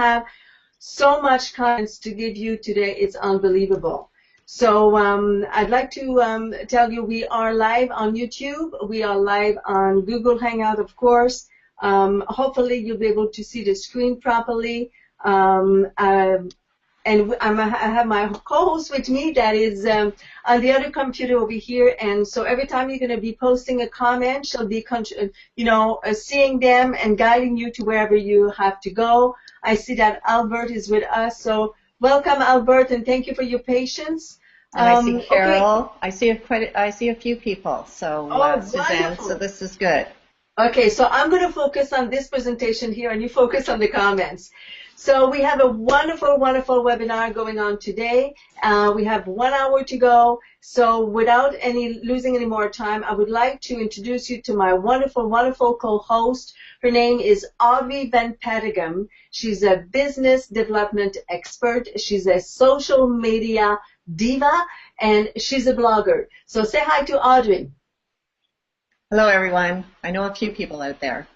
have so much content to give you today. It's unbelievable. So I'd like to tell you we are live on YouTube. We are live on Google Hangout, of course. Hopefully you'll be able to see the screen properly. And I have my co-host with me that is on the other computer over here, and so every time you're going to be posting a comment, she'll be, seeing them and guiding you to wherever you have to go. I see that Albert is with us, so welcome, Albert, and thank you for your patience. And I see Carol. Okay. I see a few people. So Suzanne, wonderful. So this is good. Okay, so I'm going to focus on this presentation here, and you focus on the comments. So we have a wonderful, wonderful webinar going on today. We have 1 hour to go. So without losing any more time, I would like to introduce you to my wonderful, wonderful co-host. Her name is AudreyvanPetegem. She's a business development expert. She's a social media diva, and she's a blogger. So say hi to Audrey. Hello, everyone. I know a few people out there.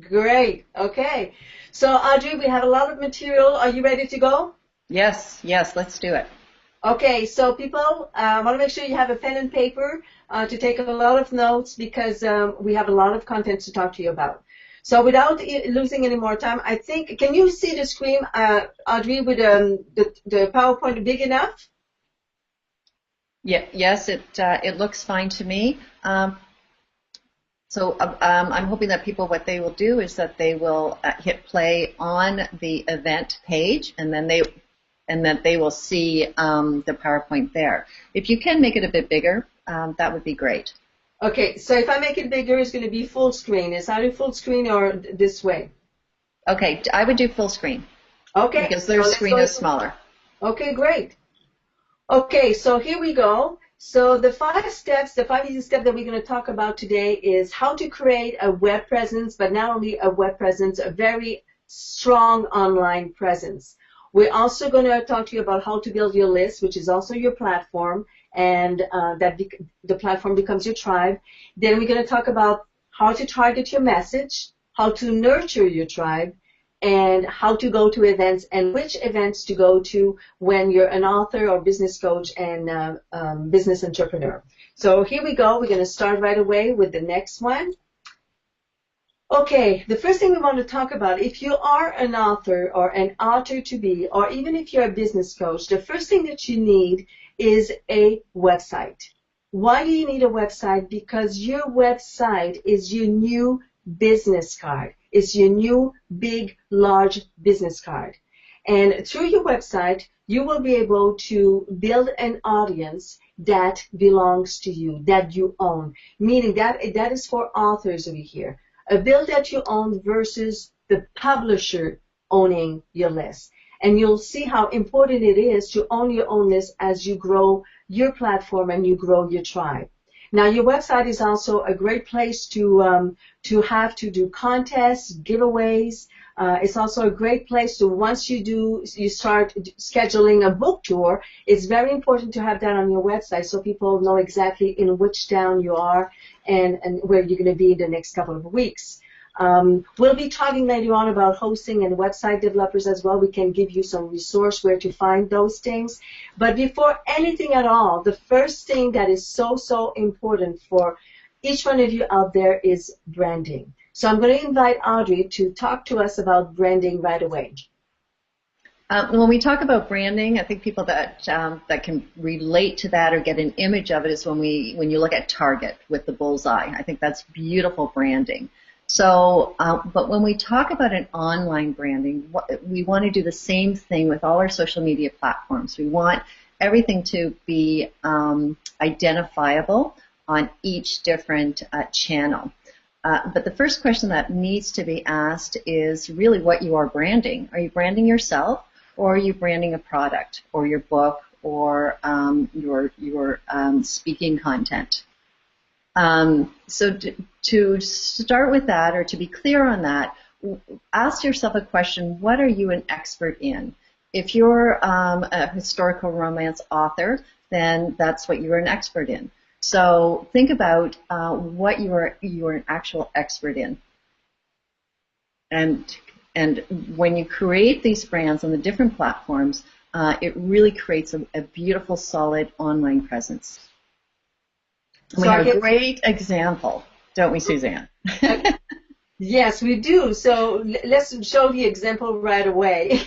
Great. Okay. So, Audrey, we have a lot of material. Are you ready to go? Yes, let's do it. Okay. So, people, I want to make sure you have a pen and paper to take a lot of notes because we have a lot of content to talk to you about. So, without losing any more time, I think, can you see the screen, Audrey, with the PowerPoint big enough? Yeah, yes, it looks fine to me. So I'm hoping that people, what they will do is that they will hit play on the event page, and then they will see the PowerPoint there. If you can make it a bit bigger, that would be great. Okay, so if I make it bigger, it's going to be full screen. Is either full screen or this way? Okay, I would do full screen. Okay. Because their screen is smaller. Okay, great. Okay, so here we go. So the 5 easy steps that we're going to talk about today is how to create a web presence, but not only a web presence, a very strong online presence. We're also going to talk to you about how to build your list, which is also your platform, and the platform becomes your tribe. Then we're going to talk about how to target your message, how to nurture your tribe, and how to go to events and which events to go to when you're an author or business coach and business entrepreneur. So here we go. We're going to start right away with the next one. Okay, the first thing we want to talk about, if you are an author or an author-to-be, or even if you're a business coach, the first thing that you need is a website. Why do you need a website? Because your website is your new business card. It's your new, big, large business card. And through your website, you will be able to build an audience that belongs to you, that you own, meaning that is for authors over here. A build that you own versus the publisher owning your list. And you'll see how important it is to own your own list as you grow your platform and you grow your tribe. Now, your website is also a great place to do contests, giveaways. It's also a great place to, once you start scheduling a book tour, it's very important to have that on your website so people know exactly in which town you are and where you're going to be in the next couple of weeks. We'll be talking later on about hosting and website developers as well. We can give you some resource where to find those things. But before anything at all, the first thing that is so important for each one of you out there is branding. So I'm going to invite Audrey to talk to us about branding right away. When we talk about branding, I think people that can relate to that or get an image of it is when you look at Target with the bullseye. I think that's beautiful branding. So, but when we talk about an online branding, we want to do the same thing with all our social media platforms. We want everything to be identifiable on each different channel. But the first question that needs to be asked is really what you are branding. Are you branding yourself, or are you branding a product, or your book, or your speaking content? So to start with that, or to be clear on that, ask yourself a question: what are you an expert in? If you're a historical romance author, then that's what you're an expert in. So think about what you're an actual expert in. And And when you create these brands on the different platforms, it really creates a beautiful, solid online presence. We have a great example, don't we, Suzanne? Yes, we do. So let's show the example right away.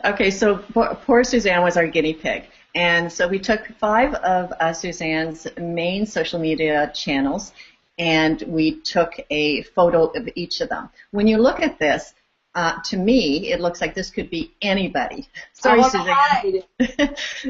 Okay, so poor Suzanne was our guinea pig. And so we took 5 of Suzanne's main social media channels, and we took a photo of each of them. When you look at this, to me, it looks like this could be anybody. Sorry, Suzanne.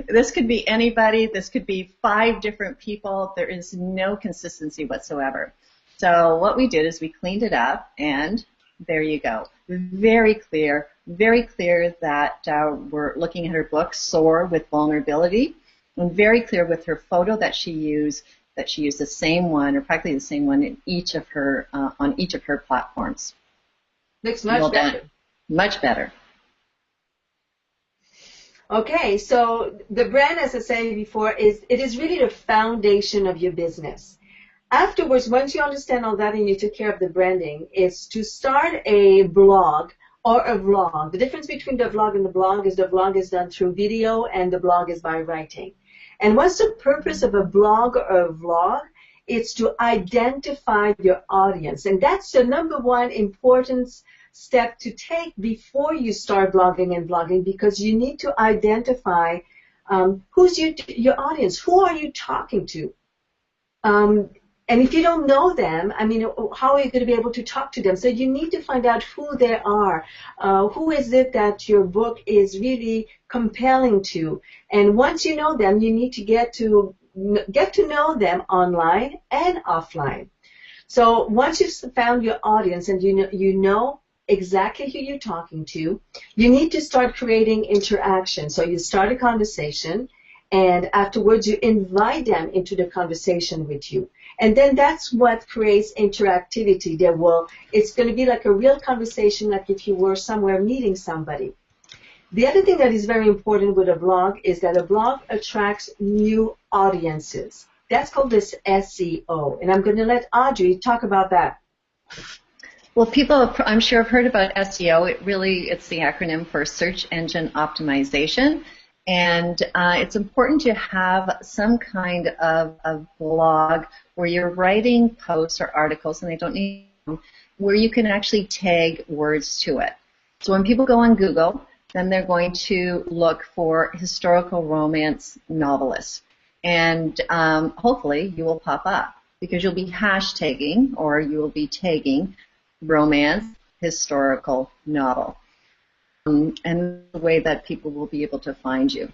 This could be anybody. This could be 5 different people. There is no consistency whatsoever. So what we did is we cleaned it up, and there you go. Very clear that we're looking at her book, Soar with Vulnerability, and very clear with her photo that she used the same one, or practically the same one, in each of her on each of her platforms. Looks much better. Much better. Okay, so the brand, as I said before, it is really the foundation of your business. Afterwards, once you understand all that and you took care of the branding, is to start a blog or a vlog. The difference between the vlog and the blog is the vlog is done through video and the blog is by writing. And what's the purpose of a blog or a vlog? It's to identify your audience. And that's the number one important step to take before you start blogging and vlogging, because you need to identify who's your audience. Who are you talking to? And if you don't know them, I mean, how are you going to be able to talk to them? So you need to find out who they are. Who is it that your book is really compelling to? And once you know them, you need to get to know them online and offline. So once you've found your audience and you know exactly who you're talking to, you need to start creating interaction. So you start a conversation, and afterwards you invite them into the conversation with you. And then that's what creates interactivity. It's going to be like a real conversation, like if you were somewhere meeting somebody. The other thing that is very important with a blog is that a blog attracts new audiences. That's called this SEO. And I'm going to let Audrey talk about that. Well, people, I'm sure, have heard about SEO. It's the acronym for Search Engine Optimization. And it's important to have some kind of blog where you're writing posts or articles, and they don't need where you can actually tag words to it. So when people go on Google, then they're going to look for historical romance novelists. And hopefully you will pop up because you'll be hashtagging, or you will be tagging romance historical novel. And the way that people will be able to find you.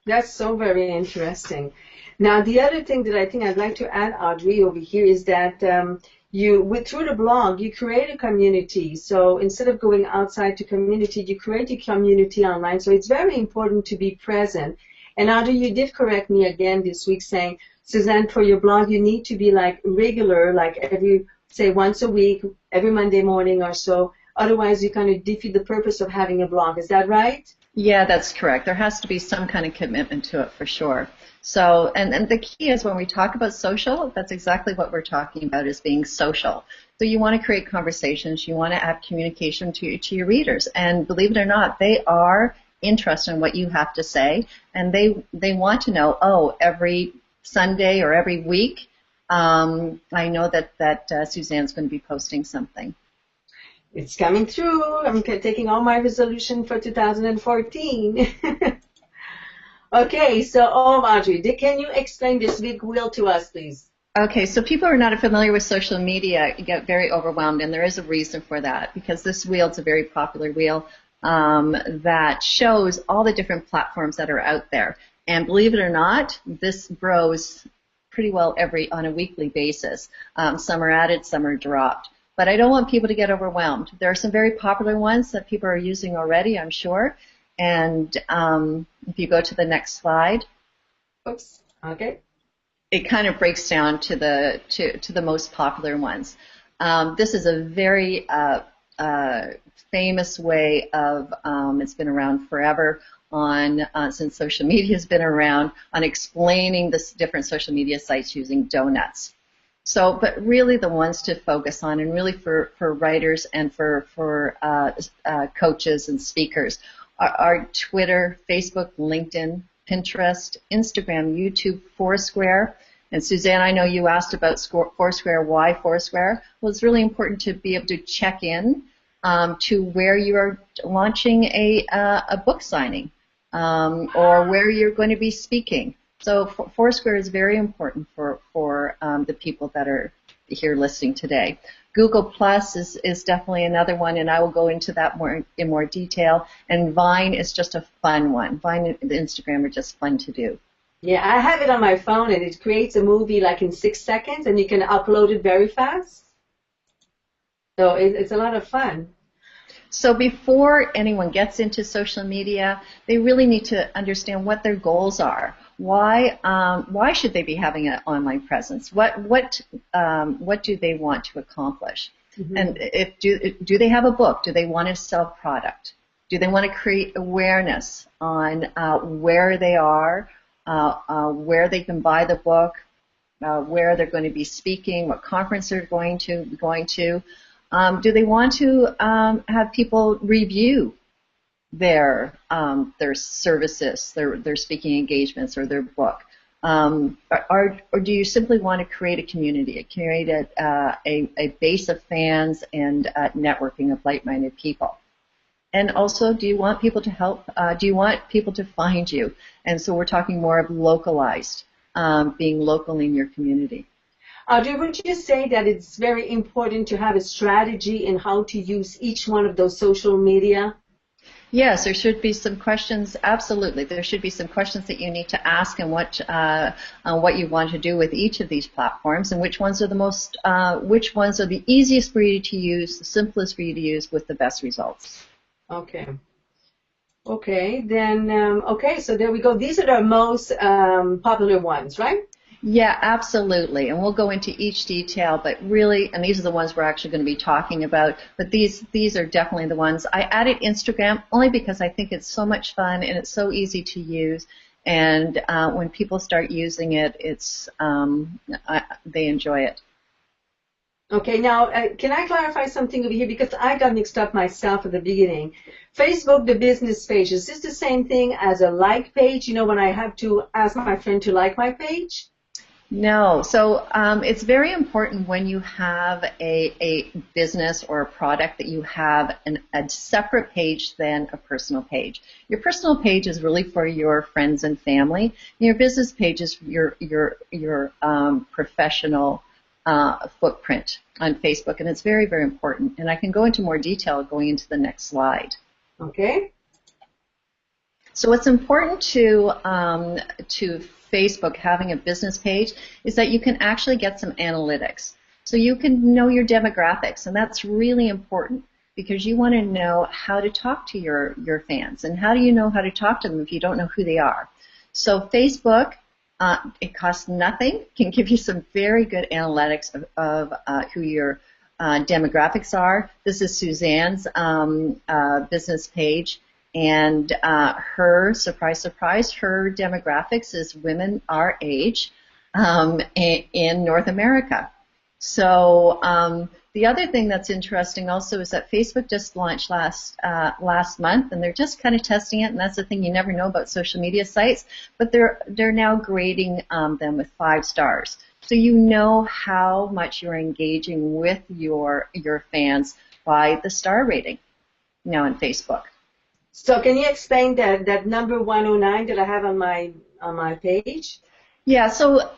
That's so very interesting. Now, the other thing that I think I'd like to add, Audrey, over here is that through the blog, you create a community. So instead of going outside to community, you create a community online. So it's very important to be present. And Audrey, you did correct me again this week saying, Suzanne, for your blog, you need to be like regular, like once a week, every Monday morning or so. Otherwise, you kind of defeat the purpose of having a blog. Is that right? Yeah, that's correct. There has to be some kind of commitment to it for sure. So, and the key is when we talk about social, that's exactly what we're talking about, is being social. So you want to create conversations. You want to have communication to your readers. And believe it or not, they are interested in what you have to say. And they want to know, every Sunday or every week, I know that Suzanne's going to be posting something. It's coming through. I'm taking all my resolution for 2014. Okay, so Audrey, can you explain this big wheel to us, please? Okay, so people who are not familiar with social media get very overwhelmed, and there is a reason for that, because this wheel is a very popular wheel that shows all the different platforms that are out there. And believe it or not, this grows pretty well on a weekly basis. Some are added, some are dropped. But I don't want people to get overwhelmed. There are some very popular ones that people are using already, I'm sure. And if you go to the next slide. Oops. Okay. It kind of breaks down to the most popular ones. This is a very famous way of, it's been around forever since social media has been around, on explaining the different social media sites using donuts. So, but really the ones to focus on, and really for writers and for coaches and speakers, are Twitter, Facebook, LinkedIn, Pinterest, Instagram, YouTube, Foursquare. And Suzanne, I know you asked about Foursquare. Why Foursquare? Well, it's really important to be able to check in to where you are launching a book signing or where you're going to be speaking. So Foursquare is very important for the people that are here listening today. Google Plus is definitely another one, and I will go into that in more detail. And Vine is just a fun one. Vine and Instagram are just fun to do. Yeah, I have it on my phone, and it creates a movie like in 6 seconds, and you can upload it very fast. So it's a lot of fun. So before anyone gets into social media, they really need to understand what their goals are. Why should they be having an online presence? What do they want to accomplish? Mm-hmm. And do they have a book? Do they want to sell product? Do they want to create awareness on where they are, where they can buy the book, where they're going to be speaking, what conference they're going to? Do they want to have people review their services, their speaking engagements, or their book, or do you simply want to create a community, create a base of fans and networking of like-minded people? And also, do you want people to help? Do you want people to find you? And so we're talking more of localized, being local in your community. Audrey, would you say that it's very important to have a strategy in how to use each one of those social media? Yes, there should be some questions. Absolutely, there should be some questions that you need to ask, and what you want to do with each of these platforms, and which ones are which ones are the easiest for you to use, the simplest for you to use, with the best results. Okay. Okay. Then okay. So there we go. These are the most popular ones, right? Yeah, absolutely. And we'll go into each detail, but really, and these are the ones we're actually going to be talking about, but these are definitely the ones. I added Instagram only because I think it's so much fun and it's so easy to use. And when people start using it, they enjoy it. Okay, now, can I clarify something over here? Because I got mixed up myself at the beginning. Facebook, the business page, is this the same thing as a like page? You know, when I have to ask my friend to like my page? No. So it's very important when you have a business or a product that you have a separate page than a personal page. Your personal page is really for your friends and family. Your business page is your professional footprint on Facebook, and it's very, very important. And I can go into more detail going into the next slide. Okay. So what's important to Facebook having a business page is that you can actually get some analytics. So you can know your demographics, and that's really important because you want to know how to talk to your fans. And how do you know how to talk to them if you don't know who they are? So Facebook, it costs nothing, can give you some very good analytics of who your demographics are. This is Suzanne's business page. And her, surprise, surprise, her demographics is women our age in North America. So the other thing that's interesting also is that Facebook just launched last month, and they're just kind of testing it. And that's the thing, you never know about social media sites, but they're now grading them with 5 stars. So you know how much you're engaging with your fans by the star rating now on Facebook. So can you explain that number 109 that I have on my page? Yeah. So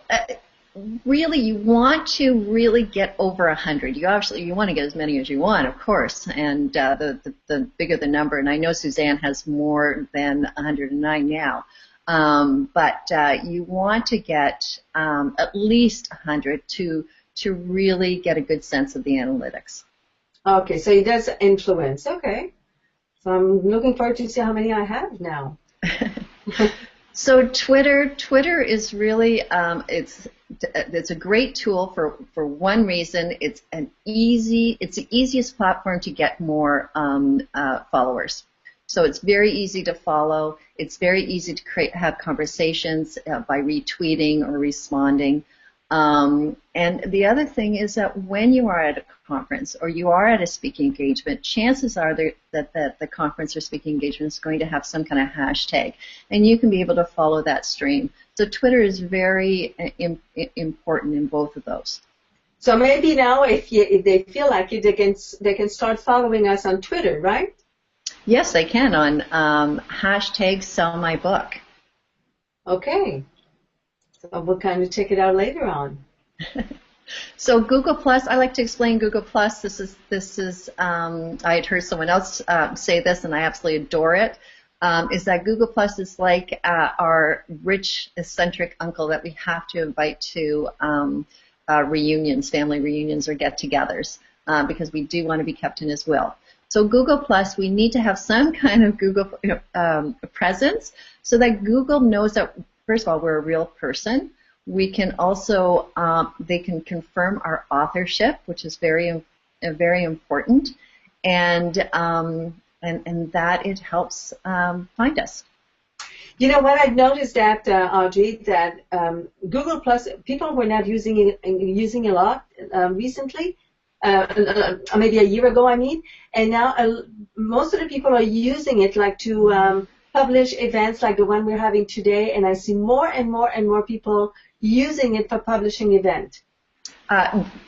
really, you want to really get over 100. You want to get as many as you want, of course, and the bigger the number. And I know Suzanne has more than 109 now, but you want to get at least 100 to really get a good sense of the analytics. Okay, so it does influence. Okay. So I'm looking forward to see how many I have now. So Twitter is really it's a great tool for one reason. It's the easiest platform to get more followers. So it's very easy to follow. It's very easy to have conversations by retweeting or responding. And the other thing is that when you are at a conference or you are at a speaking engagement, chances are that the conference or speaking engagement is going to have some kind of hashtag, and you can be able to follow that stream. So Twitter is very important in both of those. So maybe now, if they feel like it, they can start following us on Twitter, right? Yes, they can on hashtag Sell My Book. Okay. So we'll kind of check it out later on. So Google Plus, I like to explain Google Plus. This is I had heard someone else say this, and I absolutely adore it. Is that Google Plus is like our rich, eccentric uncle that we have to invite to reunions, family reunions or get-togethers, because we do want to be kept in his will. So Google Plus, we need to have some kind of Google presence so that Google knows that, first of all, we're a real person. We can also, they can confirm our authorship, which is very important, and that it helps find us. You know what, I've noticed that, Audrey, that Google Plus, people were not using a lot recently, maybe a year ago, I mean, and now most of the people are using it like to publish events like the one we're having today, and I see more and more and more people using it for publishing event.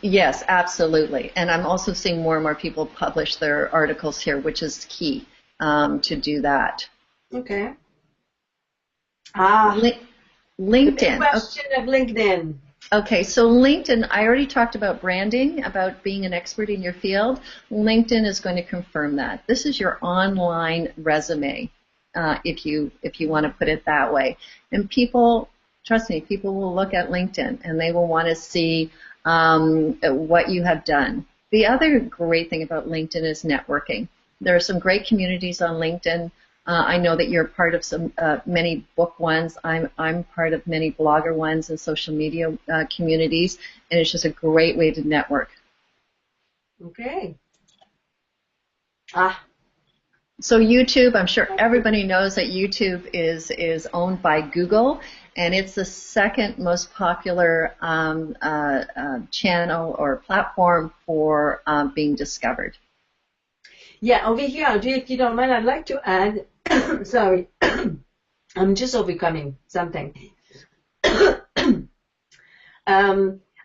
Yes, absolutely. And I'm also seeing more and more people publish their articles here, which is key to do that. Okay. LinkedIn. The question of LinkedIn. Okay, so LinkedIn, I already talked about branding, about being an expert in your field. LinkedIn is going to confirm that. This is your online resume, if you want to put it that way. And people, trust me, people will look at LinkedIn and they will want to see what you have done. The other great thing about LinkedIn is networking. There are some great communities on LinkedIn. I know that you're part of some many book ones. I'm part of many blogger ones and social media communities, and it's just a great way to network. Okay. So YouTube, I'm sure everybody knows that YouTube is owned by Google, and it's the second most popular channel or platform for being discovered. Yeah, over here, Audrey, if you don't mind, I'd like to add, sorry, I'm just overcoming something.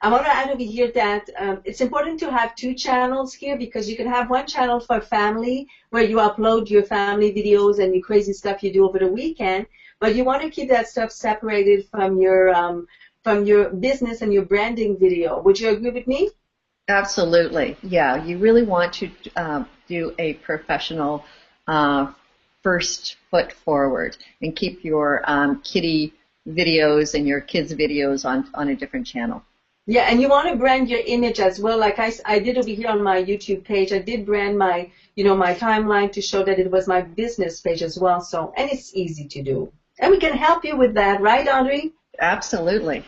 I want to add over here that it's important to have two channels here, because you can have one channel for family where you upload your family videos and your crazy stuff you do over the weekend, but you want to keep that stuff separated from your business and your branding video. Would you agree with me? Absolutely. Yeah, you really want to do a professional first foot forward and keep your kiddie videos and your kids' videos on a different channel. Yeah, and you want to brand your image as well. Like I did over here on my YouTube page, I did brand my, my timeline to show that it was my business page as well. So, and it's easy to do. And we can help you with that, right, Audrey? Absolutely.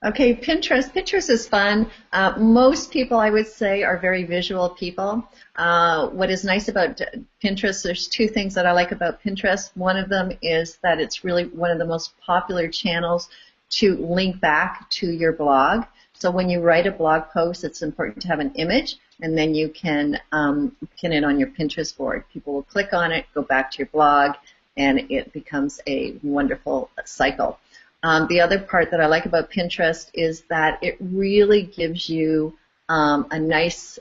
Okay, Pinterest. Pinterest is fun. Most people, I would say, are very visual people. What is nice about Pinterest, there's two things that I like about Pinterest. One of them is that it's really one of the most popular channels to link back to your blog. So when you write a blog post, it's important to have an image, and then you can pin it on your Pinterest board. People will click on it, go back to your blog, and it becomes a wonderful cycle. The other part that I like about Pinterest is that it really gives you a nice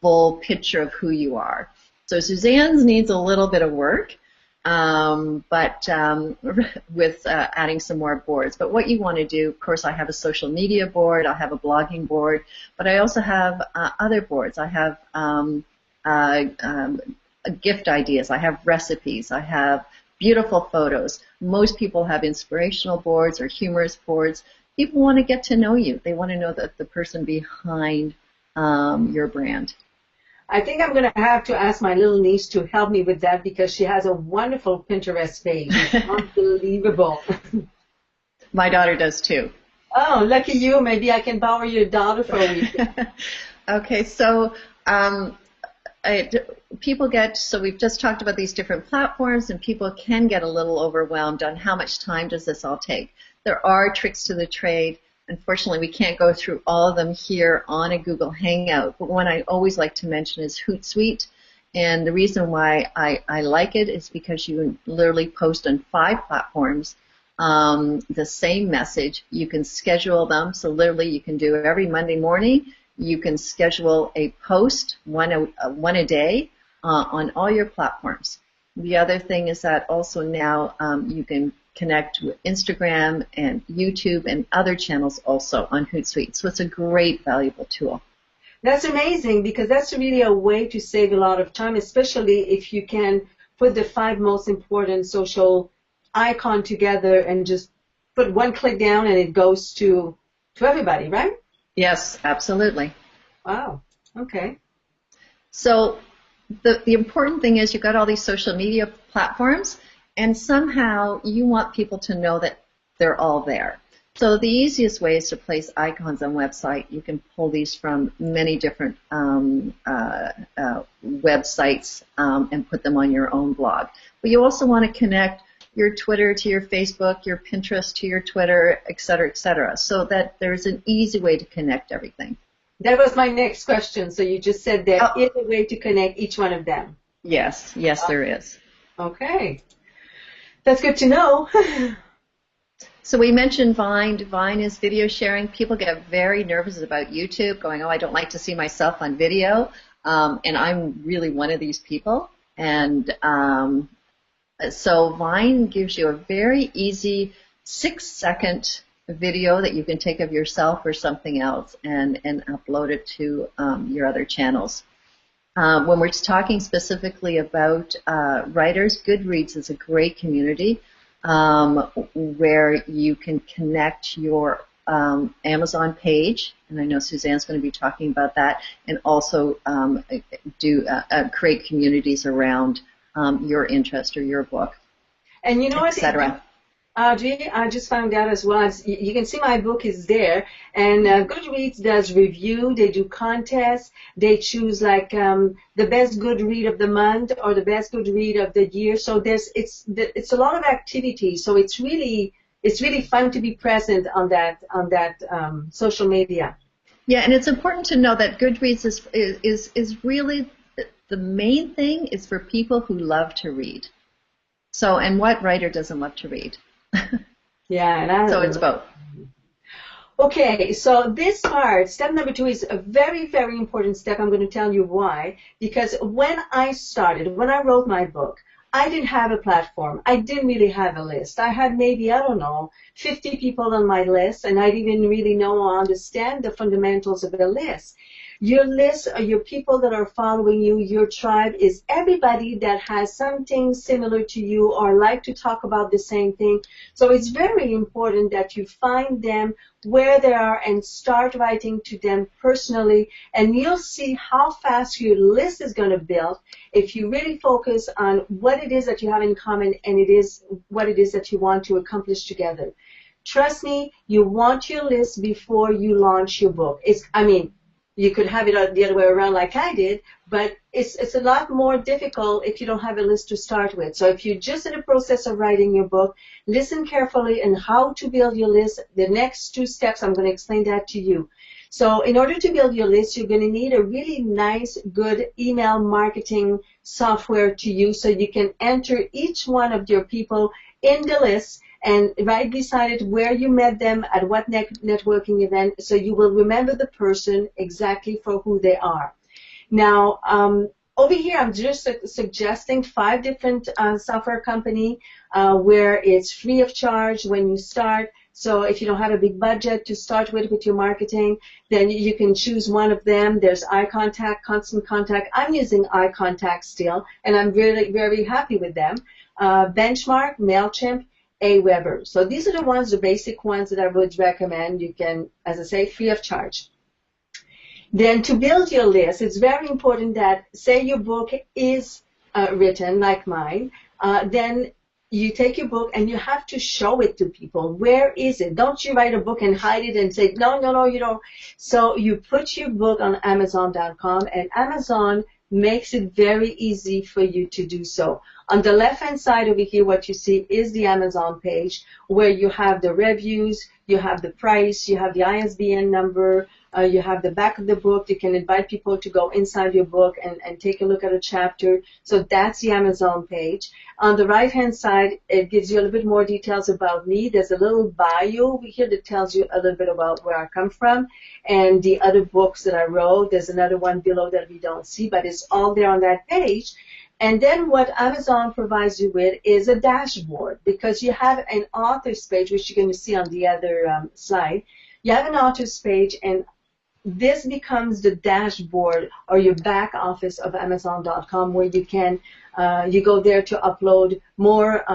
full picture of who you are. So Suzanne's needs a little bit of work, but with adding some more boards. But what you want to do, of course, I have a social media board, I have a blogging board, but I also have other boards. I have gift ideas, I have recipes, I have beautiful photos. Most people have inspirational boards or humorous boards. People want to get to know you. They want to know that the person behind your brand. I think I'm going to have to ask my little niece to help me with that, because she has a wonderful Pinterest page. It's unbelievable. My daughter does too. Oh, lucky you. Maybe I can borrow your daughter for a week. Okay, so so we've just talked about these different platforms, and people can get a little overwhelmed on how much time does this all take. There are tricks to the trade. Unfortunately, we can't go through all of them here on a Google Hangout, but one I always like to mention is Hootsuite. And the reason why I like it is because you can literally post on 5 platforms the same message. You can schedule them, so literally you can do it every Monday morning. You can schedule a post, one a day, on all your platforms. The other thing is that also now you can connect with Instagram and YouTube and other channels also on Hootsuite. So it's a great, valuable tool. That's amazing, because that's really a way to save a lot of time, especially if you can put the 5 most important social icon together and just put one click down and it goes to everybody, right? Yes, absolutely. Wow. Okay. So the important thing is you've got all these social media platforms, and somehow you want people to know that they're all there. So the easiest way is to place icons on website. You can pull these from many different websites and put them on your own blog. But you also want to connect your Twitter to your Facebook, your Pinterest to your Twitter, et cetera, so that there's an easy way to connect everything. That was my next question. So you just said there is a way to connect each one of them. Yes, there is. Okay. That's good to know. So we mentioned Vine. Vine is video sharing. People get very nervous about YouTube, going, I don't like to see myself on video. And I'm really one of these people. And so Vine gives you a very easy 6-second video that you can take of yourself or something else and upload it to your other channels. When we're talking specifically about writers, Goodreads is a great community where you can connect your Amazon page, and I know Suzanne's going to be talking about that, and also create communities around your interest or your book, and you know what, etc. Audrey, I just found out as well. You can see my book is there, and Goodreads does review. They do contests. They choose like the best good read of the month or the best good read of the year. So it's a lot of activity. So it's really fun to be present on that social media. Yeah, and it's important to know that Goodreads is really the main thing is for people who love to read. So, and what writer doesn't love to read? Yeah, so it's both. Okay, so this part, step number 2, is a very, very important step. I'm going to tell you why. Because when I wrote my book, I didn't have a platform. I didn't really have a list. I had maybe, 50 people on my list, and I didn't even really know or understand the fundamentals of a list. Your list, or your people that are following you, your tribe, is everybody that has something similar to you or like to talk about the same thing. So it's very important that you find them where they are and start writing to them personally, and you'll see how fast your list is going to build if you really focus on what it is that you have in common and what it is that you want to accomplish together. Trust me, you want your list before you launch your book. You could have it the other way around like I did, but it's a lot more difficult if you don't have a list to start with. So if you're just in the process of writing your book, listen carefully on how to build your list. The next 2 steps, I'm going to explain that to you. So in order to build your list, you're going to need a really nice, good email marketing software to use so you can enter each one of your people in the list and right beside it where you met them, at what networking event, so you will remember the person exactly for who they are. Now, over here, I'm just suggesting 5 different software companies where it's free of charge when you start. So if you don't have a big budget to start with your marketing, then you can choose one of them. There's iContact, Constant Contact. I'm using iContact still, and I'm really very happy with them. Benchmark, MailChimp, Aweber. So these are the ones, the basic ones that I would recommend. You can, as I say, free of charge. Then to build your list, it's very important that, say your book is written like mine, then you take your book and you have to show it to people. Where is it? Don't you write a book and hide it and say, no, you don't. So you put your book on Amazon.com, and Amazon makes it very easy for you to do so. On the left-hand side over here, what you see is the Amazon page where you have the reviews, you have the price, you have the ISBN number, you have the back of the book. You can invite people to go inside your book and take a look at a chapter. So that's the Amazon page. On the right-hand side, it gives you a little bit more details about me. There's a little bio over here that tells you a little bit about where I come from and the other books that I wrote. There's another one below that we don't see, but it's all there on that page. And then what Amazon provides you with is a dashboard, because you have an author's page, which you're going to see on the other slide. You have an author's page, and this becomes the dashboard or your back office of Amazon.com, where you can you go there to upload more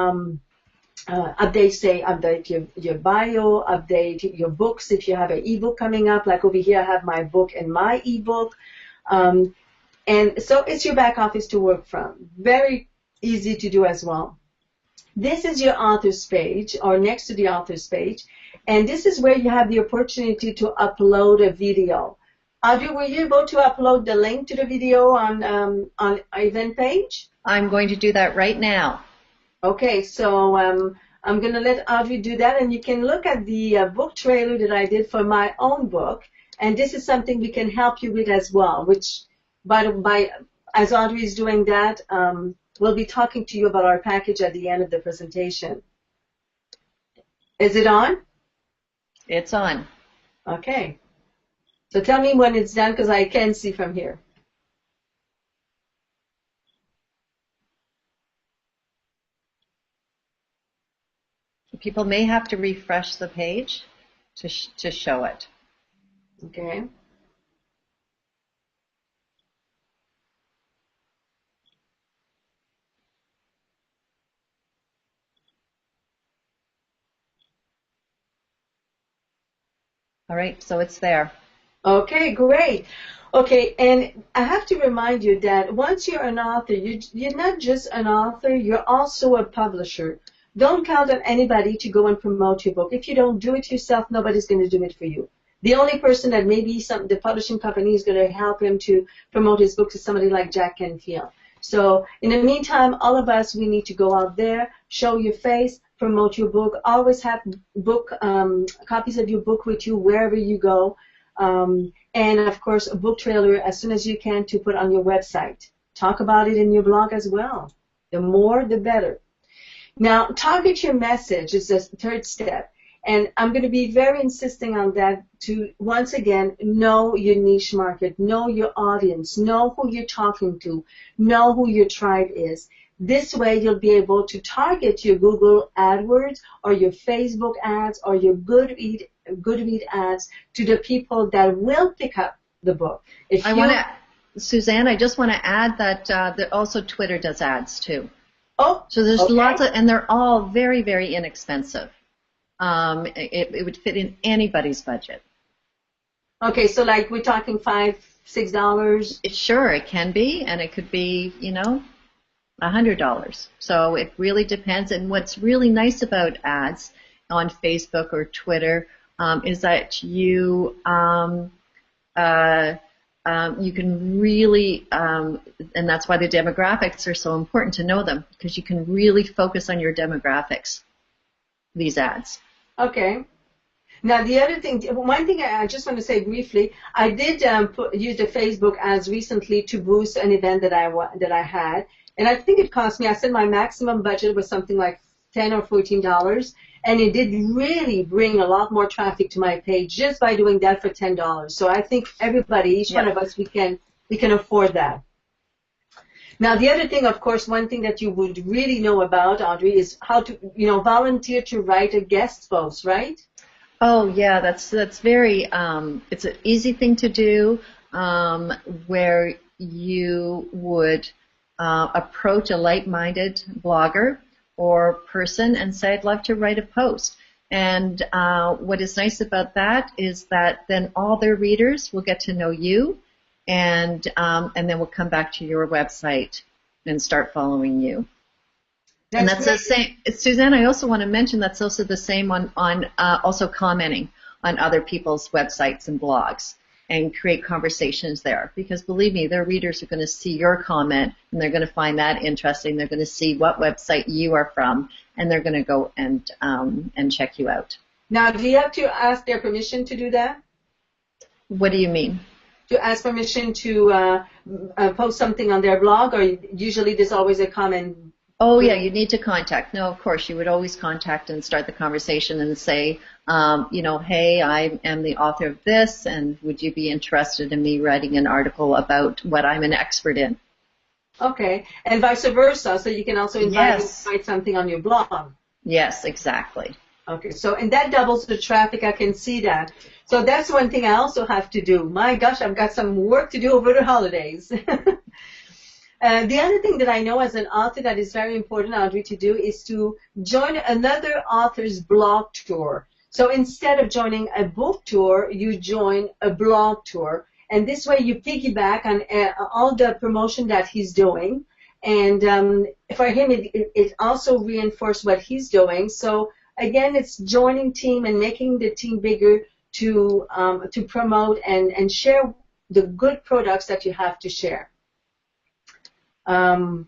update your bio, update your books if you have an ebook coming up. Like over here, I have my book and my ebook. And so it's your back office to work from. Very easy to do as well. This is your author's page, or next to the author's page, and this is where you have the opportunity to upload a video. Audrey, were you able to upload the link to the video on event page? I'm going to do that right now. Okay, so I'm going to let Audrey do that, and you can look at the book trailer that I did for my own book, and this is something we can help you with as well, which as Audrey is doing that, we'll be talking to you about our package at the end of the presentation. Is it on? It's on. Okay. So tell me when it's done, because I can see from here. People may have to refresh the page to show it. Okay. All right, so it's there. Okay, great. Okay, and I have to remind you that once you're an author, you're not just an author, you're also a publisher. Don't count on anybody to go and promote your book. If you don't do it yourself, nobody's going to do it for you. The only person that maybe the publishing company is going to help him to promote his book is somebody like Jack Canfield. So in the meantime, all of us, we need to go out there, show your face, promote your book. Always have copies of your book with you wherever you go. And, of course, a book trailer as soon as you can to put on your website. Talk about it in your blog as well. The more, the better. Now, target your message is the third step. And I'm going to be very insisting on that to, once again, know your niche market, know your audience, know who you're talking to, know who your tribe is. This way, you'll be able to target your Google AdWords or your Facebook ads or your Goodread ads to the people that will pick up the book. Suzanne, I just want to add that also Twitter does ads too. Oh, so there's okay. lots of, and they're all very, very inexpensive. It would fit in anybody's budget. Okay, so like we're talking $5, $6? Sure, it can be, and it could be, $100. So it really depends. And what's really nice about ads on Facebook or Twitter is that you can really, and that's why the demographics are so important to know them, because you can really focus on your demographics, these ads. Okay. Now, the other thing, one thing I just want to say briefly, I did use the Facebook ads recently to boost an event that I had, and I think it cost me, I said my maximum budget was something like $10 or $14, and it did really bring a lot more traffic to my page just by doing that for $10. So I think everybody, each one of us, we can afford that. Now, the other thing, of course, one thing that you would really know about, Audrey, is how to, volunteer to write a guest post, right? Oh, yeah, that's very, it's an easy thing to do, where you would approach a like-minded blogger or person and say, I'd love to write a post. And what is nice about that is that then all their readers will get to know you, and then we'll come back to your website and start following you. And that's the same, Suzanne. I also want to mention that's also the same on also commenting on other people's websites and blogs. and create conversations there. Because believe me, their readers are going to see your comment and they're going to find that interesting. They're going to see what website you are from, and they're going to go and check you out. Now, do you have to ask their permission to do that? What do you mean? To ask permission to post something on their blog, or usually there's always a comment? Oh, yeah, you need to contact. No, of course, you would always contact and start the conversation and say, hey, I am the author of this, and would you be interested in me writing an article about what I'm an expert in? Okay, and vice versa, so you can also invite them to write something on your blog. Yes, exactly. Okay, so, and that doubles the traffic, I can see that. So that's one thing I also have to do. My gosh, I've got some work to do over the holidays. The other thing that I know as an author that is very important, Audrey, to do is to join another author's blog tour. So instead of joining a book tour, you join a blog tour. And this way you piggyback on all the promotion that he's doing. And for him, it also reinforces what he's doing. So again, it's joining team and making the team bigger to promote and share the good products that you have to share. And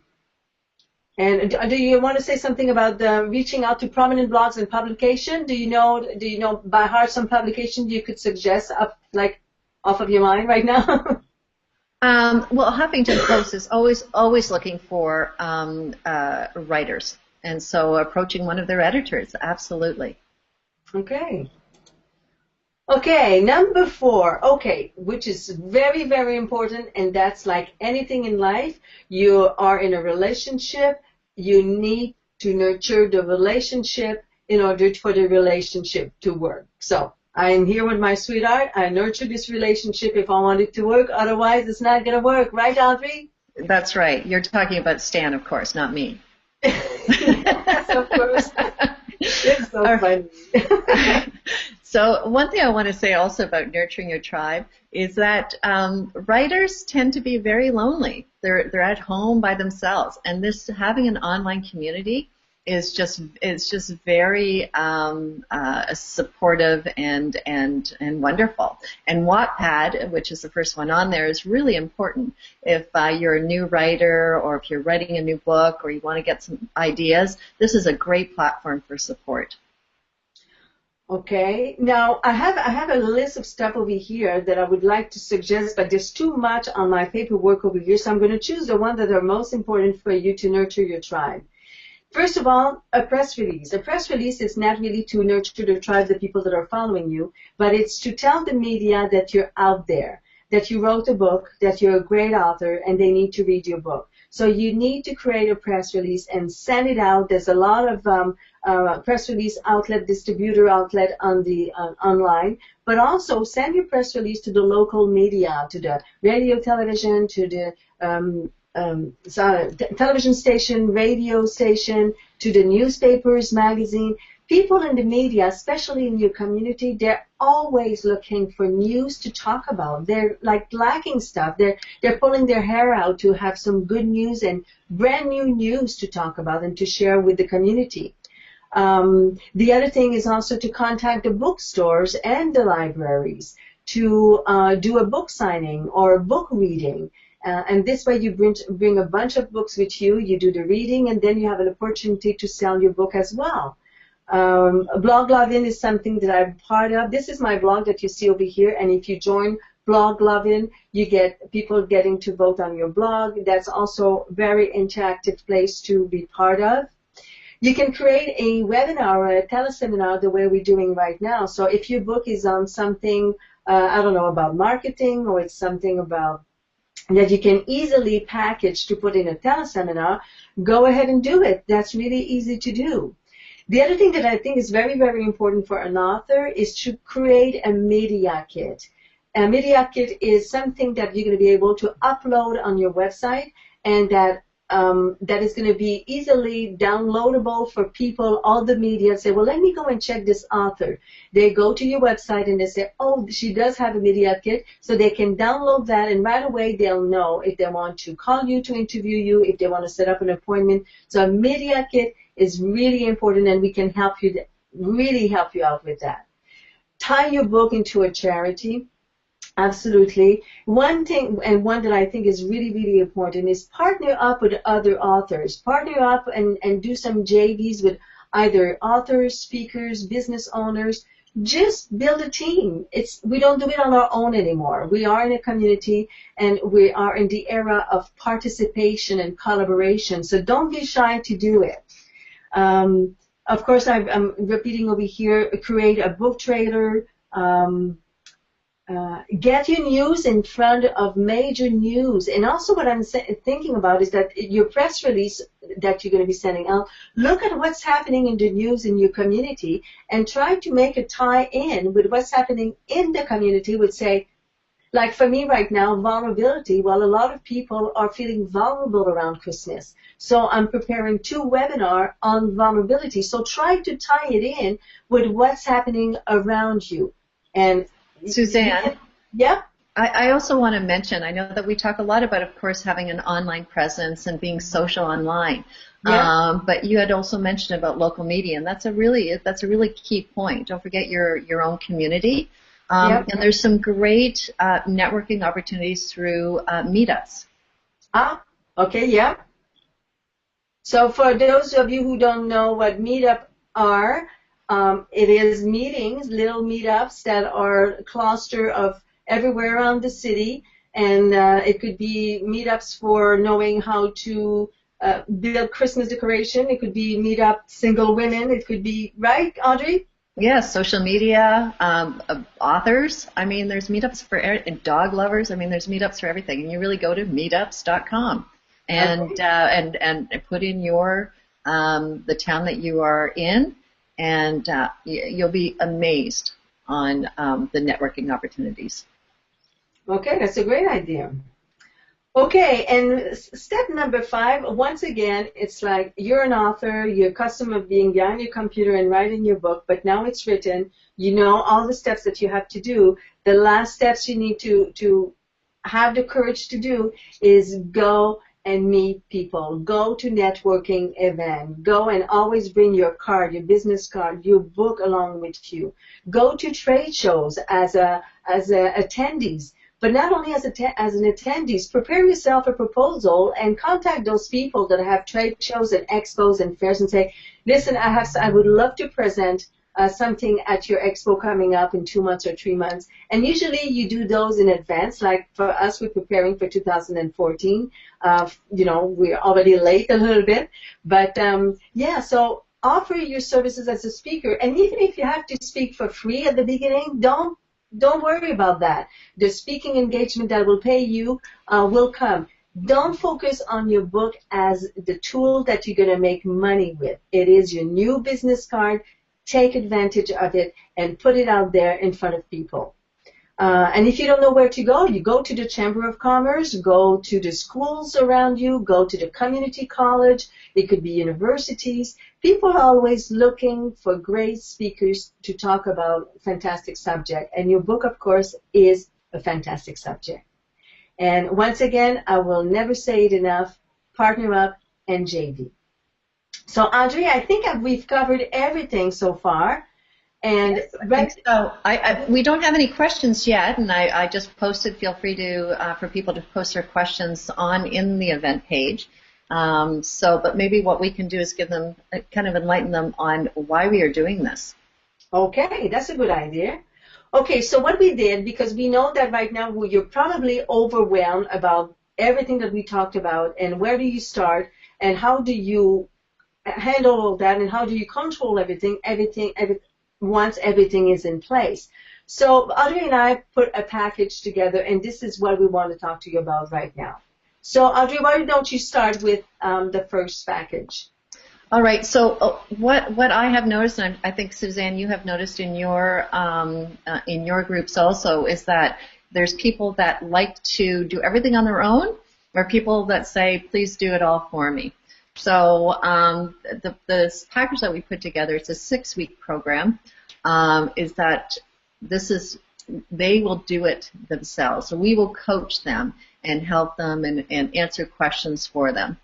do you want to say something about reaching out to prominent blogs and publication? Do you know by heart some publication you could suggest off of your mind right now? Well, Huffington Post is always looking for writers, and so approaching one of their editors, absolutely. Okay. Okay, number 4, which is very, very important, and that's like anything in life. You are in a relationship. You need to nurture the relationship in order for the relationship to work. So I'm here with my sweetheart. I nurture this relationship if I want it to work. Otherwise, it's not going to work. Right, Audrey? That's right. You're talking about Stan, of course, not me. Yes, of course. It's so funny. So one thing I want to say also about nurturing your tribe is that writers tend to be very lonely. They're at home by themselves, and this having an online community is just very supportive and wonderful. And Wattpad, which is the first one on there, is really important. If you're a new writer, or if you're writing a new book, or you want to get some ideas, this is a great platform for support. Okay. Now, I have a list of stuff over here that I would like to suggest, but there's too much on my paperwork over here, so I'm going to choose the ones that are most important for you to nurture your tribe. First of all, a press release. A press release is not really to nurture the tribe, the people that are following you, but it's to tell the media that you're out there, that you wrote a book, that you're a great author, and they need to read your book. So you need to create a press release and send it out. There's a lot of press release outlet, distributor outlet on the online, but also send your press release to the local media, to the radio, television, to the television station, radio station, to the newspapers, magazine. People in the media, especially in your community, they're always looking for news to talk about. They're like lacking stuff. They're pulling their hair out to have some good news and brand new news to talk about and to share with the community. The other thing is also to contact the bookstores and the libraries to do a book signing or a book reading. And this way you bring a bunch of books with you, you do the reading, and then you have an opportunity to sell your book as well. Blog Login is something that I'm part of. This is my blog that you see over here, and if you join Blog Login, you get people getting to vote on your blog. That's also a very interactive place to be part of. You can create a webinar or a teleseminar the way we're doing right now. So if your book is on something, I don't know, about marketing, or it's something about that you can easily package to put in a teleseminar, go ahead and do it. That's really easy to do. The other thing that I think is very, very important for an author is to create a media kit. A media kit is something that you're going to be able to upload on your website, and that is going to be easily downloadable for people, all the media say, well, let me go and check this author. They go to your website and they say, oh, she does have a media kit, so they can download that, and right away they'll know if they want to call you to interview you, if they want to set up an appointment. So a media kit is really important, and we can help you, really help you out with that. Tie your book into a charity. Absolutely. One thing, and one that I think is really, really important, is partner up with other authors. Partner up and do some JVs with either authors, speakers, business owners. Just build a team. We don't do it on our own anymore. We are in a community, and we are in the era of participation and collaboration. So don't be shy to do it. Of course, I'm repeating over here, create a book trailer. Get your news in front of major news. And also what I'm thinking about is that your press release that you're going to be sending out, look at what's happening in the news in your community and try to make a tie-in with what's happening in the community with, say, like for me right now, vulnerability. Well, a lot of people are feeling vulnerable around Christmas. So I'm preparing 2 webinars on vulnerability. So try to tie it in with what's happening around you. And Suzanne? Yep. I also want to mention, I know that we talk a lot about, of course, having an online presence and being social online. Yep. But you had also mentioned about local media, and that's a really key point. Don't forget your own community. Yep. And there's some great networking opportunities through meetups. Okay, yeah. So for those of you who don't know what meetup are, it is meetings, little meetups that are a cluster of everywhere around the city, and it could be meetups for knowing how to build Christmas decoration. It could be meetup single women. It could be, right, Audrey? Yes, social media, authors. I mean, there's meetups for dog lovers. I mean, there's meetups for everything. And you really go to meetups.com and put in your the town that you are in, and you'll be amazed on the networking opportunities. Okay, that's a great idea. Okay, and step number 5, once again, it's like you're an author, you're accustomed to being behind your computer and writing your book, but now it's written, you know all the steps that you have to do. The last steps you need to have the courage to do is go and meet people. Go to networking event. Go and always bring your card, your business card, your book along with you. Go to trade shows as attendees. But not only as an attendees, prepare yourself a proposal and contact those people that have trade shows and expos and fairs and say, listen, I would love to present something at your expo coming up in 2 months or 3 months. And usually you do those in advance. Like for us, we're preparing for 2014. We're already late a little bit. But yeah, so offer your services as a speaker. And even if you have to speak for free at the beginning, don't worry about that. The speaking engagement that will pay you will come. Don't focus on your book as the tool that you're going to make money with. It is your new business card. Take advantage of it and put it out there in front of people. And if you don't know where to go, you go to the Chamber of Commerce, go to the schools around you, go to the community college. It could be universities. People are always looking for great speakers to talk about fantastic subject. And your book, of course, is a fantastic subject. And once again, I will never say it enough, partner up and JV. So, Audrey, I think we've covered everything so far. And yes, I think so. We don't have any questions yet, and I just posted. Feel free to for people to post their questions in the event page. But maybe what we can do is give them, kind of enlighten them on why we are doing this. Okay, that's a good idea. Okay, so what we did, because we know that right now you're probably overwhelmed about everything that we talked about, and where do you start, and how do you handle all that, and how do you control everything once everything is in place. So Audrey and I put a package together, and this is what we want to talk to you about right now. So Audrey, why don't you start with the first package? All right. So what I have noticed, and I think Suzanne, you have noticed in your groups also, is that there's people that like to do everything on their own, or people that say, please do it all for me. So the package that we put together, it's a 6-week program, is that they will do it themselves. So we will coach them and help them and answer questions for them.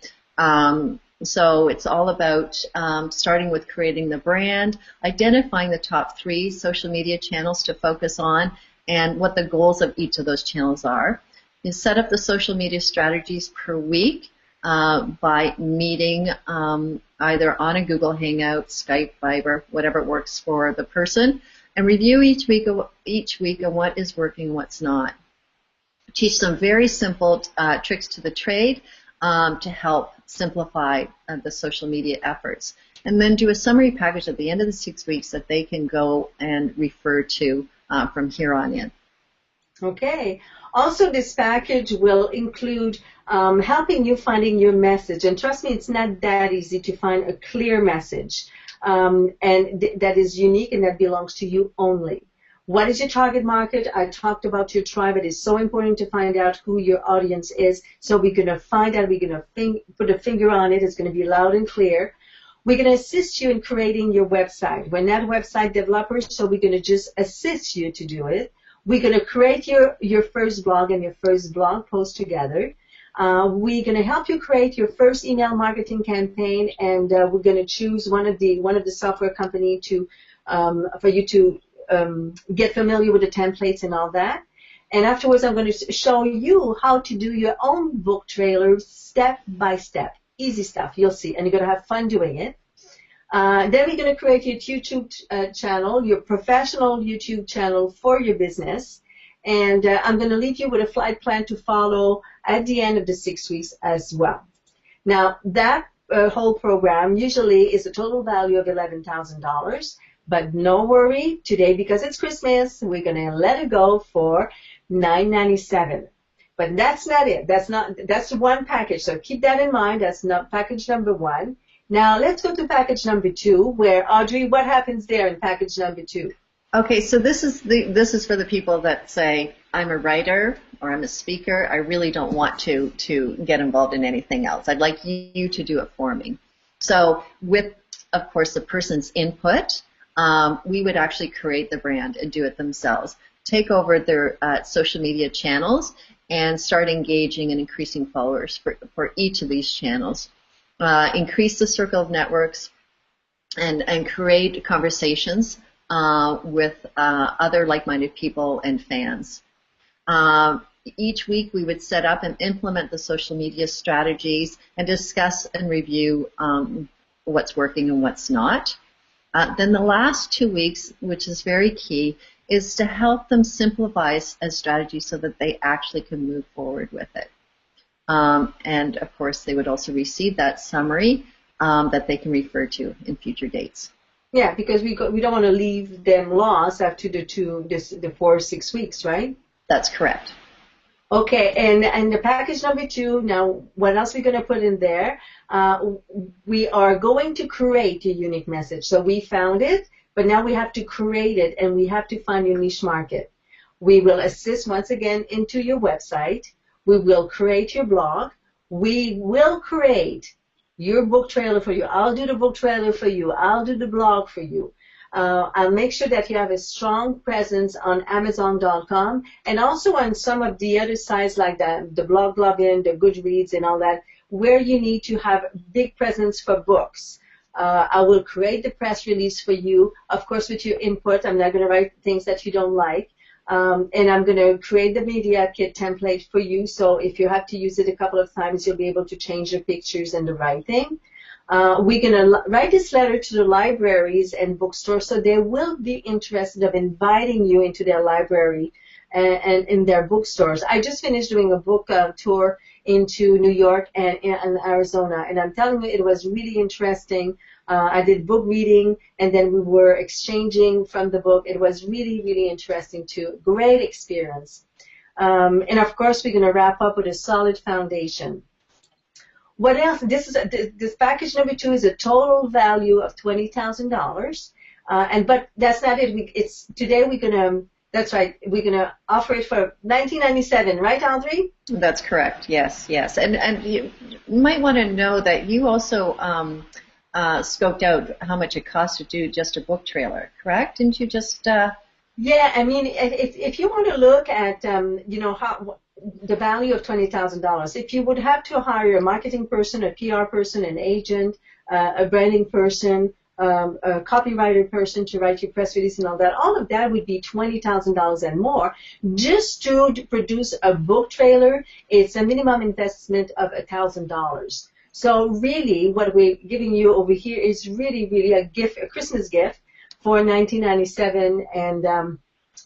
So it's all about starting with creating the brand, identifying the top 3 social media channels to focus on, and what the goals of each of those channels are. You set up the social media strategies per week by meeting either on a Google Hangout, Skype, Viber, whatever works for the person, and review each week on what is working and what's not. Teach them very simple tricks to the trade to help simplify the social media efforts. And then do a summary package at the end of the 6 weeks that they can go and refer to from here on in. Okay. Also, this package will include helping you finding your message. And trust me, it's not that easy to find a clear message that is unique and that belongs to you only. What is your target market? I talked about your tribe. It is so important to find out who your audience is. So we're going to find out. We're going to put a finger on it. It's going to be loud and clear. We're going to assist you in creating your website. We're not website developers, so we're going to just assist you to do it. We're going to create your first blog and your first blog post together. We're going to help you create your first email marketing campaign, and we're going to choose one of the software company for you to get familiar with the templates and all that. And afterwards, I'm going to show you how to do your own book trailer step by step. Easy stuff, you'll see, and you're going to have fun doing it. Then we're going to create your YouTube channel, your professional YouTube channel for your business. And I'm going to leave you with a flight plan to follow at the end of the 6 weeks as well. Now, that whole program usually is a total value of $11,000. But no worry, today, because it's Christmas, we're going to let it go for $997. But that's not it. That's one package. So keep that in mind. That's not package number one. Now let's go to package number two, where Audrey, what happens there in package number two? Okay, so this is for the people that say, I'm a writer or I'm a speaker. I really don't want to get involved in anything else. I'd like you to do it for me. So with, of course, the person's input, we would actually create the brand and do it themselves. Take over their social media channels and start engaging and increasing followers for each of these channels. Increase the circle of networks and create conversations with other like-minded people and fans. Each week we would set up and implement the social media strategies and discuss and review what's working and what's not. Then the last 2 weeks, which is very key, is to help them simplify a strategy so that they actually can move forward with it. And, of course, they would also receive that summary that they can refer to in future dates. Yeah, because we don't want to leave them lost after the 4 or 6 weeks, right? That's correct. Okay, and the package number two, now what else we're going to put in there? We are going to create a unique message. So we found it, but now we have to create it, and we have to find your niche market. We will assist once again into your website. We will create your blog. We will create your book trailer for you. I'll do the book trailer for you. I'll do the blog for you. I'll make sure that you have a strong presence on Amazon.com and also on some of the other sites like the Blog Login, the Goodreads, and all that, where you need to have big presence for books. I will create the press release for you, of course, with your input. I'm not going to write things that you don't like. And I'm going to create the media kit template for you, so if you have to use it a couple of times, you'll be able to change the pictures and the writing. We're going to write this letter to the libraries and bookstores, so they will be interested of inviting you into their library and in their bookstores. I just finished doing a book tour into New York and Arizona, and I'm telling you, it was really interesting. I did book reading, and then we were exchanging from the book. It was really, really interesting too. Great experience. And of course, we're going to wrap up with a solid foundation. What else? This package number two is a total value of $20,000. But that's not it. Today we're going to. That's right. We're going to offer it for $19.97, right, Audrey? That's correct. Yes, yes. And you might want to know that you also scoped out how much it costs to do just a book trailer, correct? Didn't you just? Yeah, I mean, if you want to look at how the value of $20,000, if you would have to hire a marketing person, a PR person, an agent, a branding person, a copywriter person to write your press release and all of that would be $20,000 and more. Just to produce a book trailer, it's a minimum investment of $1,000. So really, what we're giving you over here is really, really a gift, a Christmas gift for $19.97, and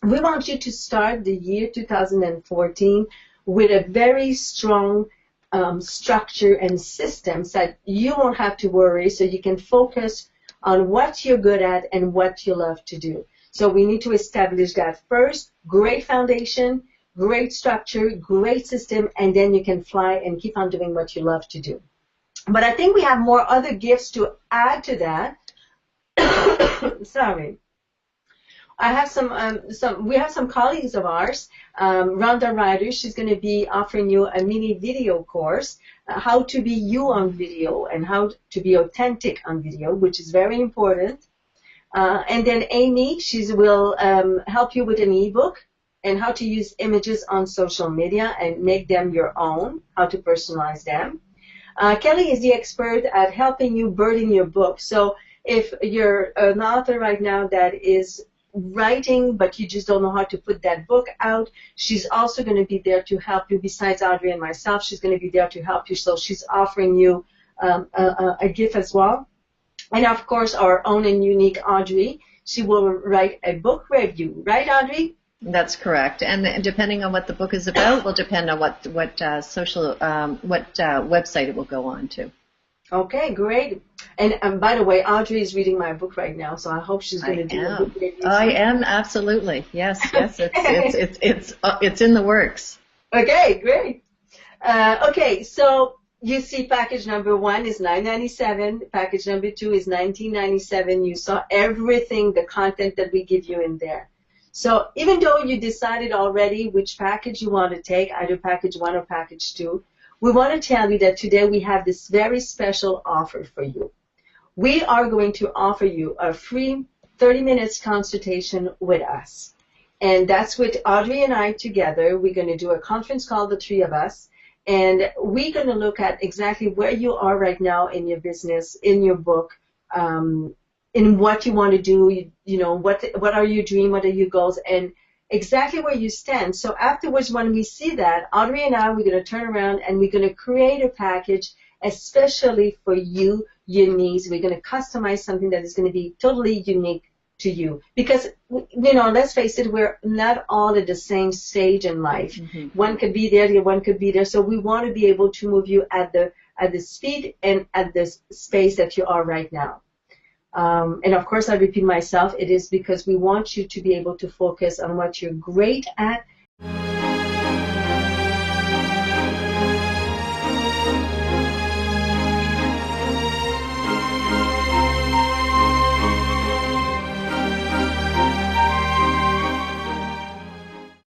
we want you to start the year 2014 with a very strong structure and systems that you won't have to worry, so you can focus on what you're good at and what you love to do. So we need to establish that first. Great foundation, great structure, great system, and then you can fly and keep on doing what you love to do. But I think we have more other gifts to add to that. Sorry. I have we have some colleagues of ours, Rhonda Ryder. She's going to be offering you a mini video course, how to be you on video and how to be authentic on video, which is very important. And then Amy, she will help you with an ebook and how to use images on social media and make them your own, how to personalize them. Kelly is the expert at helping you birding your book. So if you're an author right now that is writing, but you just don't know how to put that book out, she's also going to be there to help you. Besides Audrey and myself, she's going to be there to help you. So she's offering you a gift as well. And of course, our own and unique Audrey, she will write a book review. Right, Audrey? That's correct. And depending on what the book is about, will depend on what website it will go on to. Okay, great. And by the way, Audrey is reading my book right now, so I hope she's going to do a book review. I am, absolutely. Yes. It's in the works. Okay, great. Okay, so you see package number 1 is $9.97. Package number 2 is $19.97. You saw everything, the content that we give you in there. So even though you decided already which package you want to take, either package 1 or package 2, we want to tell you that today we have this very special offer for you. We are going to offer you a free 30 minutes consultation with us. And that's with Audrey and I together. We're going to do a conference call, the three of us, and we're going to look at exactly where you are right now in your business, in your book, in what you want to do, you know, what are your dreams, what are your goals, and exactly where you stand. So afterwards, when we see that, Audrey and I, we're going to turn around and we're going to create a package especially for you, your needs. We're going to customize something that is going to be totally unique to you. Because, you know, let's face it, we're not all at the same stage in life. Mm-hmm. One could be there, the one could be there. So we want to be able to move you at the speed and at the space that you are right now. And of course, I repeat myself, it is because we want you to be able to focus on what you're great at,